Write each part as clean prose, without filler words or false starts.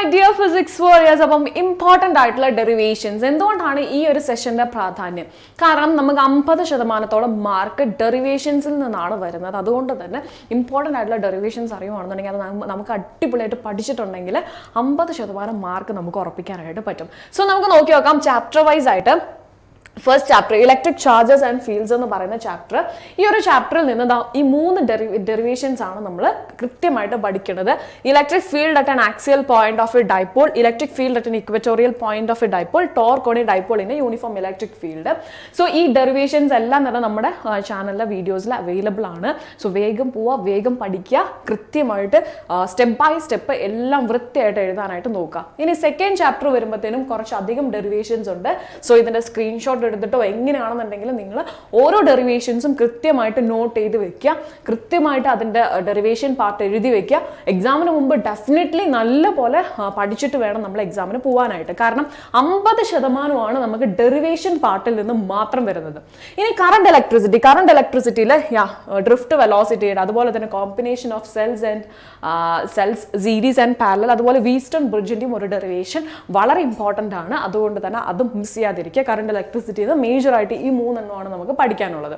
my dear physics warriors, അപ്പം important ആയിട്ടുള്ള derivations എന്തുകൊണ്ടാണ് ഈ ഒരു സെഷൻ്റെ പ്രാധാന്യം? കാരണം നമുക്ക് 50% മാർക്ക് ഡെറിവേഷൻസിൽ നിന്നാണ് വരുന്നത്. അതുകൊണ്ട് തന്നെ ഇമ്പോർട്ടൻ്റ് ആയിട്ടുള്ള ഡെറിവേഷൻസ് അറിയുവാണെന്നുണ്ടെങ്കിൽ അത് നമുക്ക് അടിപൊളിയായിട്ട് പഠിച്ചിട്ടുണ്ടെങ്കിൽ 50% മാർക്ക് നമുക്ക് ഉറപ്പിക്കാനായിട്ട് പറ്റും. സോ നമുക്ക് നോക്കി നോക്കാം ചാപ്റ്റർ വൈസ് ആയിട്ട്. First chapter electric charges and fields എന്ന് പറയുന്ന ചാപ്റ്റർ. ഈ ഒരു ചാപ്റ്ററിൽ നിന്ന് ഈ 3 ഡെറിവേഷൻസ് ആണ് നമ്മൾ കൃത്യമായിട്ട് പഠിക്കുന്നത്. Electric field at an axial point of A dipole, electric field at an equatorial point of A dipole, torque on A dipole in A uniform electric field. So ഈ ഡെറിവേഷൻസ് എല്ലാം തന്നെ നമ്മുടെ ചാനലിലെ വീഡിയോസിൽ അവൈലബിൾ ആണ്. സോ വേഗം പോവുക, വേഗം പഠിക്കുക, കൃത്യമായിട്ട് സ്റ്റെപ്പ് ബൈ സ്റ്റെപ്പ് എല്ലാം വൃത്തിയായിട്ട് എഴുതാനായിട്ട് നോക്കുക. ഇനി സെക്കൻഡ് ചാപ്റ്റർ വരുമ്പോഴത്തേനും കുറച്ചധികം ഡെറിവേഷൻസ് ഉണ്ട്. സോ ഇതിൻ്റെ സ്ക്രീൻഷോട്ട് എടുത്തിട്ടോ എങ്ങനെയാണെന്നുണ്ടെങ്കിൽ നിങ്ങൾ ഓരോ ഡെറിവേഷൻസും കൃത്യമായിട്ട് നോട്ട് ചെയ്ത് വെക്കുക, കൃത്യമായിട്ട് അതിൻ്റെ ഡെറിവേഷൻ പാർട്ട് എഴുതി വെക്കുക. എക്സാമിന് മുമ്പ് ഡെഫിനറ്റ്ലി നല്ല പോലെ പഠിച്ചിട്ട് വേണം നമ്മൾ എക്സാമിന് പോകാനായിട്ട്. കാരണം 50% നമുക്ക് ഡെറിവേഷൻ പാർട്ടിൽ നിന്ന് മാത്രം വരുന്നത്. ഇനി കറണ്ട് ഇലക്ട്രിസിറ്റിയിൽ ഡ്രിഫ്റ്റ് വെലോസിറ്റിയുടെ, അതുപോലെ തന്നെ combination of cells series and parallel, അതുപോലെ വീസ്റ്റൺ ബ്രിഡ്ജിൻ്റെയും ഒരു ഡെറിവേഷൻ വളരെ ഇമ്പോർട്ടൻ്റ് ആണ്. അതുകൊണ്ട് തന്നെ അതും മിസ് ചെയ്യാതിരിക്കുക. കറണ്ട് ഇലക്ട്രിസിറ്റി മേജർ ആയിട്ട് ഈ 3 എണ്ണമാണ് നമുക്ക് പഠിക്കാനുള്ളത്.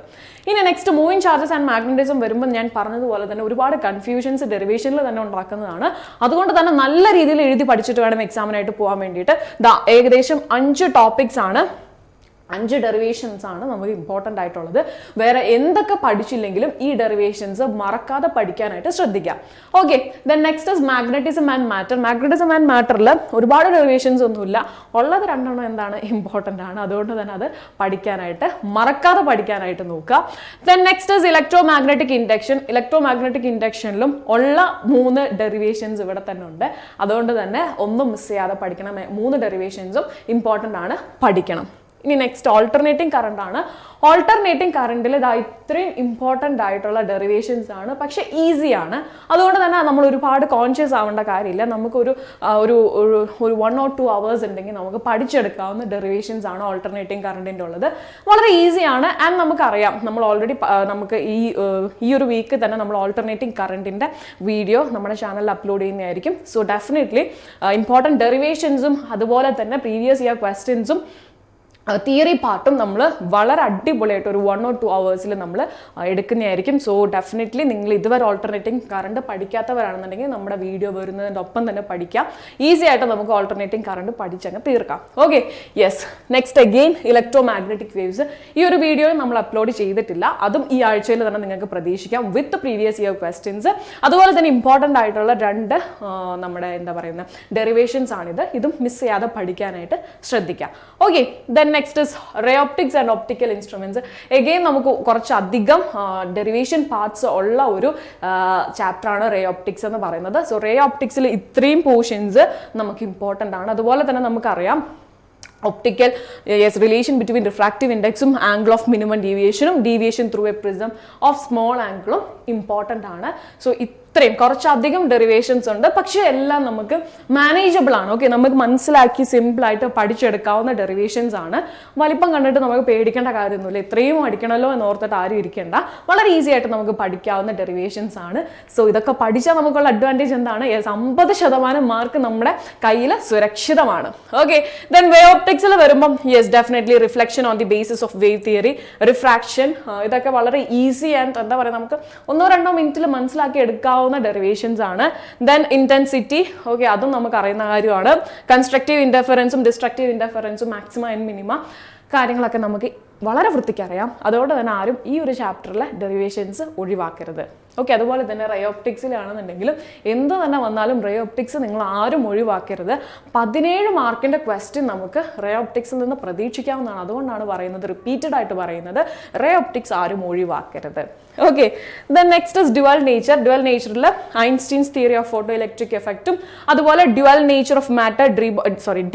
ഇനി next moving charges and magnetism വരുമ്പോൾ ഞാൻ പറഞ്ഞതുപോലെ തന്നെ ഒരുപാട് കൺഫ്യൂഷൻസ് ഡെറിവേഷനിൽ തന്നെ ഉണ്ടാക്കുന്നതാണ്. അതുകൊണ്ട് തന്നെ നല്ല രീതിയിൽ എഴുതി പഠിച്ചിട്ട് വേണം എക്സാമിനായിട്ട് പോകാൻ വേണ്ടിയിട്ട്. ഏകദേശം 5 ടോപ്പിക്സ് ആണ്, 5 ഡെറിവേഷൻസ് ആണ് നമുക്ക് ഇമ്പോർട്ടൻ്റ് ആയിട്ടുള്ളത്. വേറെ എന്തൊക്കെ പഠിച്ചില്ലെങ്കിലും ഈ ഡെറിവേഷൻസ് മറക്കാതെ പഠിക്കാനായിട്ട് ശ്രദ്ധിക്കാം. Okay, then next is magnetism and matter. Magnetism and മാറ്ററിൽ ഒരുപാട് ഡെറിവേഷൻസ് ഒന്നുമില്ല, ഉള്ളത് 2 എണ്ണം എന്താണ് ഇമ്പോർട്ടൻ്റ് ആണ്. അതുകൊണ്ട് തന്നെ അത് പഠിക്കാനായിട്ട് മറക്കാതെ പഠിക്കാനായിട്ട് നോക്കുക. Then next is electromagnetic induction. Electromagnetic ഇൻഡക്ഷനിലും ഉള്ള 3 ഡെറിവേഷൻസ് ഇവിടെ തന്നെ ഉണ്ട്. അതുകൊണ്ട് തന്നെ ഒന്നും മിസ് ചെയ്യാതെ പഠിക്കണം. 3 ഡെറിവേഷൻസും ഇമ്പോർട്ടൻ്റ് ആണ്, പഠിക്കണം. ഇനി നെക്സ്റ്റ് ഓൾട്ടർനേറ്റിംഗ് കറണ്ട് ആണ്. ഓൾട്ടർനേറ്റിംഗ് കറണ്ടിൽ ഇത്രയും ഇമ്പോർട്ടൻ്റ് ആയിട്ടുള്ള ഡെറിവേഷൻസ് ആണ്, പക്ഷെ ഈസിയാണ്. അതുകൊണ്ട് തന്നെ നമ്മൾ ഒരുപാട് കോൺഷ്യസ് ആവേണ്ട കാര്യമില്ല. നമുക്കൊരു ഒരു 1 or 2 hours ഉണ്ടെങ്കിൽ നമുക്ക് പഠിച്ചെടുക്കാവുന്ന ഡെറിവേഷൻസ് ആണ് ഓൾട്ടർനേറ്റിംഗ് കറണ്ടിൻ്റെ ഉള്ളത്. വളരെ ഈസിയാണ്. ആൻഡ് നമുക്കറിയാം, നമ്മൾ ഓൾറെഡി നമുക്ക് ഈ ഒരു വീക്ക് തന്നെ നമ്മൾ ഓൾട്ടർനേറ്റിംഗ് കറണ്ടിൻ്റെ വീഡിയോ നമ്മുടെ ചാനലിൽ അപ്ലോഡ് ചെയ്യുന്നതായിരിക്കും. സോ ഡെഫിനറ്റ്ലി ഇമ്പോർട്ടൻറ്റ് ഡെറിവേഷൻസും അതുപോലെ തന്നെ പ്രീവിയസ് ഇയർ ക്വസ്റ്റ്യൻസും തിയറി പാർട്ടും നമ്മൾ വളരെ അടിപൊളിയായിട്ട് ഒരു 1 or 2 hours നമ്മൾ എടുക്കുന്നതായിരിക്കും. സോ ഡെഫിനറ്റ്ലി നിങ്ങൾ ഇതുവരെ ഓൾട്ടർനേറ്റിംഗ് കറണ്ട് പഠിക്കാത്തവരാണെന്നുണ്ടെങ്കിൽ നമ്മുടെ വീഡിയോ വരുന്നതിൻ്റെ ഒപ്പം തന്നെ പഠിക്കാം. ഈസി ആയിട്ട് നമുക്ക് ഓൾട്ടർനേറ്റിംഗ് കറണ്ട് പഠിച്ചങ്ങ് തീർക്കാം. Okay, yes. Next again electro magnetic waves. ഈ ഒരു വീഡിയോ നമ്മൾ അപ്ലോഡ് ചെയ്തിട്ടില്ല, അതും ഈ ആഴ്ചയിൽ തന്നെ നിങ്ങൾക്ക് പ്രതീക്ഷിക്കാം വിത്ത് പ്രീവിയസ് ഇയർ ക്വസ്റ്റ്യൻസ്. അതുപോലെ തന്നെ ഇമ്പോർട്ടൻ്റ് ആയിട്ടുള്ള 2 നമ്മുടെ എന്താ പറയുന്ന ഡെറിവേഷൻസ് ആണിത്. ഇതും മിസ് ചെയ്യാതെ പഠിക്കാനായിട്ട് ശ്രദ്ധിക്കാം. Okay, then next is ray optics and optical instruments. Again നമുക്ക് കുറച്ചധികം ഡെറിവേഷൻ പാർട്സ് ഉള്ള ഒരു ചാപ്റ്റർ ആണ് റേ ഓപ്റ്റിക്സ് എന്ന് പറയുന്നത്. സോ റേ ഓപ്റ്റിക്സിൽ ഇത്രയും പോർഷൻസ് നമുക്ക് ഇമ്പോർട്ടൻ്റ് ആണ്. അതുപോലെ തന്നെ നമുക്കറിയാം ഒപ്റ്റിക്കൽ റിലേഷൻ ബിറ്റ്വീൻ റിഫ്രാക്റ്റീവ് ഇൻഡെക്സും ആംഗിൾ ഓഫ് മിനിമം ഡീവിയേഷനും deviation through a prism of small ആംഗിളും ഇമ്പോർട്ടൻ്റ് ആണ്. സോ ഇത്രയും കുറച്ചധികം ഡെറിവേഷൻസ് ഉണ്ട്, പക്ഷേ എല്ലാം നമുക്ക് മാനേജബിൾ ആണ്. ഓക്കെ, നമുക്ക് മനസ്സിലാക്കി സിമ്പിളായിട്ട് പഠിച്ചെടുക്കാവുന്ന ഡെറിവേഷൻസ് ആണ്. വലിപ്പം കണ്ടിട്ട് നമുക്ക് പേടിക്കേണ്ട കാര്യമൊന്നുമില്ല. ഇത്രയും പഠിക്കണമല്ലോ എന്ന് ഓർത്തിട്ട് ആരും ഇരിക്കേണ്ട. വളരെ ഈസി ആയിട്ട് നമുക്ക് പഠിക്കാവുന്ന ഡെറിവേഷൻസ് ആണ്. സോ ഇതൊക്കെ പഠിച്ചാൽ നമുക്കുള്ള അഡ്വാൻറ്റേജ് എന്താണ്? 50% മാർക്ക് നമ്മുടെ കയ്യിൽ സുരക്ഷിതമാണ്. ഓക്കെ, ദെൻ വേ ഓപ്റ്റിക്സിൽ വരുമ്പം yes definitely reflection on the basis of wave theory, refraction, ഇതൊക്കെ വളരെ ഈസി ആൻഡ് എന്താ പറയുക നമുക്ക് 1-2 മിനിറ്റിൽ മനസ്സിലാക്കി എടുക്കാവുന്ന ഡെറിവേഷൻസ് ആണ്. ദെൻ ഇന്റൻസിറ്റി, ഓക്കെ, അതും നമുക്ക് അറിയുന്ന കാര്യമാണ്. കൺസ്ട്രക്റ്റീവ് ഇന്റർഫറൻസും ഡിസ്ട്രക്റ്റീവ് ഇന്റർഫറൻസും മാക്സിമം ആൻഡ് മിനിമ കാര്യങ്ങളൊക്കെ നമുക്ക് വളരെ വൃത്തിക്ക് അറിയാം. അതുകൊണ്ട് തന്നെ ആരും ഈ ഒരു ചാപ്റ്ററിലെ ഡെറിവേഷൻസ് ഒഴിവാക്കരുത്. ഓക്കെ, അതുപോലെ തന്നെ റേ ഓപ്റ്റിക്സിലാണെന്നുണ്ടെങ്കിലും എന്ത് തന്നെ വന്നാലും റേ ഓപ്റ്റിക്സ് നിങ്ങൾ ആരും ഒഴിവാക്കരുത്. 17 മാർക്കിൻ്റെ ക്വസ്റ്റ്യൻ നമുക്ക് റേ ഓപ്റ്റിക്സിൽ നിന്ന് പ്രതീക്ഷിക്കാവുന്നതാണ്. അതുകൊണ്ടാണ് പറയുന്നത്, റിപ്പീറ്റഡ് ആയിട്ട് പറയുന്നത്, റേ ഓപ്റ്റിക്സ് ആരും ഒഴിവാക്കരുത്. Okay, then next is dual nature. Dual നേച്ചറിൽ Einstein's theory of photoelectric എഫക്റ്റും അതുപോലെ dual nature of matter,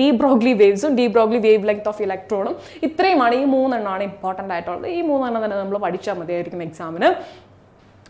de Broglie വേവ്സും de Broglie wavelength of ഇലക്ട്രോണും, ഇത്രയുമാണ് ഈ 3 എണ്ണമാണ് ഇമ്പോർട്ടൻ്റ് ആയിട്ടുള്ളത്. ഈ 3 എണ്ണം തന്നെ നമ്മൾ പഠിച്ചാൽ മതിയായിരിക്കും എക്സാമിന്.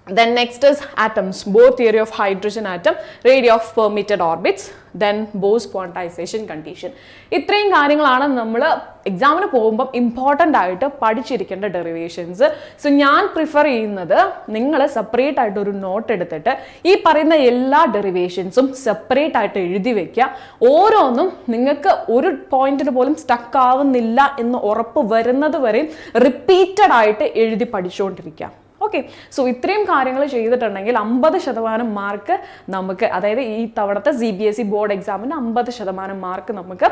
Then next is atoms, Bohr theory of hydrogen atom, radii of permitted orbits, then Bohr's quantization condition. ഇത്രയും കാര്യങ്ങളാണ് നമ്മൾ എക്സാമിന് പോകുമ്പോൾ ഇമ്പോർട്ടൻ്റ് ആയിട്ട് പഠിച്ചിരിക്കേണ്ട ഡെറിവേഷൻസ്. സോ ഞാൻ പ്രിഫർ ചെയ്യുന്നത് നിങ്ങൾ സെപ്പറേറ്റ് ആയിട്ട് ഒരു നോട്ട് എടുത്തിട്ട് ഈ പറയുന്ന എല്ലാ ഡെറിവേഷൻസും സെപ്പറേറ്റ് ആയിട്ട് എഴുതി വെക്കുക. ഓരോന്നും നിങ്ങൾക്ക് ഒരു പോയിന്റിന് പോലും സ്റ്റക്ക് ആവുന്നില്ല എന്ന് ഉറപ്പ് വരുന്നത് വരെയും റിപ്പീറ്റഡ് ആയിട്ട് എഴുതി പഠിച്ചുകൊണ്ടിരിക്കുക. ഓക്കെ, സോ ഇത്രയും കാര്യങ്ങൾ ചെയ്തിട്ടുണ്ടെങ്കിൽ 50% മാർക്ക് നമുക്ക്, അതായത് ഈ തവണത്തെ CBSE ബോർഡ് എക്സാമിന് 50% മാർക്ക് നമുക്ക്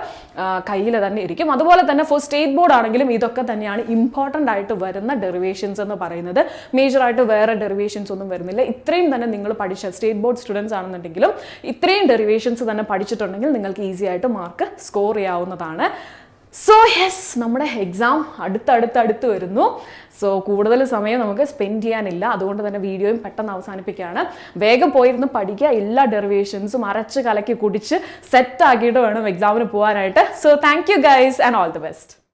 കയ്യിൽ തന്നെ ഇരിക്കും. അതുപോലെ തന്നെ ഫോർ സ്റ്റേറ്റ് ബോർഡ് ആണെങ്കിലും ഇതൊക്കെ തന്നെയാണ് ഇമ്പോർട്ടൻ്റ് ആയിട്ട് വരുന്ന ഡെറിവേഷൻസ് എന്ന് പറയുന്നത്. മേജറായിട്ട് വേറെ ഡെറിവേഷൻസ് ഒന്നും വരുന്നില്ല. ഇത്രയും തന്നെ നിങ്ങൾ പഠിച്ച സ്റ്റേറ്റ് ബോർഡ് സ്റ്റുഡൻസ് ആണെന്നുണ്ടെങ്കിലും ഇത്രയും ഡെറിവേഷൻസ് തന്നെ പഠിച്ചിട്ടുണ്ടെങ്കിൽ നിങ്ങൾക്ക് ഈസി ആയിട്ട് മാർക്ക് സ്കോർ ചെയ്യാവുന്നതാണ്. സോ യെസ്, നമ്മുടെ എക്സാം അടുത്തടുത്ത് വരുന്നു. സോ കൂടുതൽ സമയം നമുക്ക് സ്പെൻഡ് ചെയ്യാനില്ല. അതുകൊണ്ട് തന്നെ വീഡിയോയും പെട്ടെന്ന് അവസാനിപ്പിക്കുകയാണ്. വേഗം പോയിരുന്ന് പഠിക്കുക. എല്ലാ ഡെറിവേഷൻസും അരച്ച് കലക്കി കുടിച്ച് സെറ്റ് ആക്കിയിട്ട് വേണം എക്സാമിന് പോകാനായിട്ട്. So thank you guys and all the best.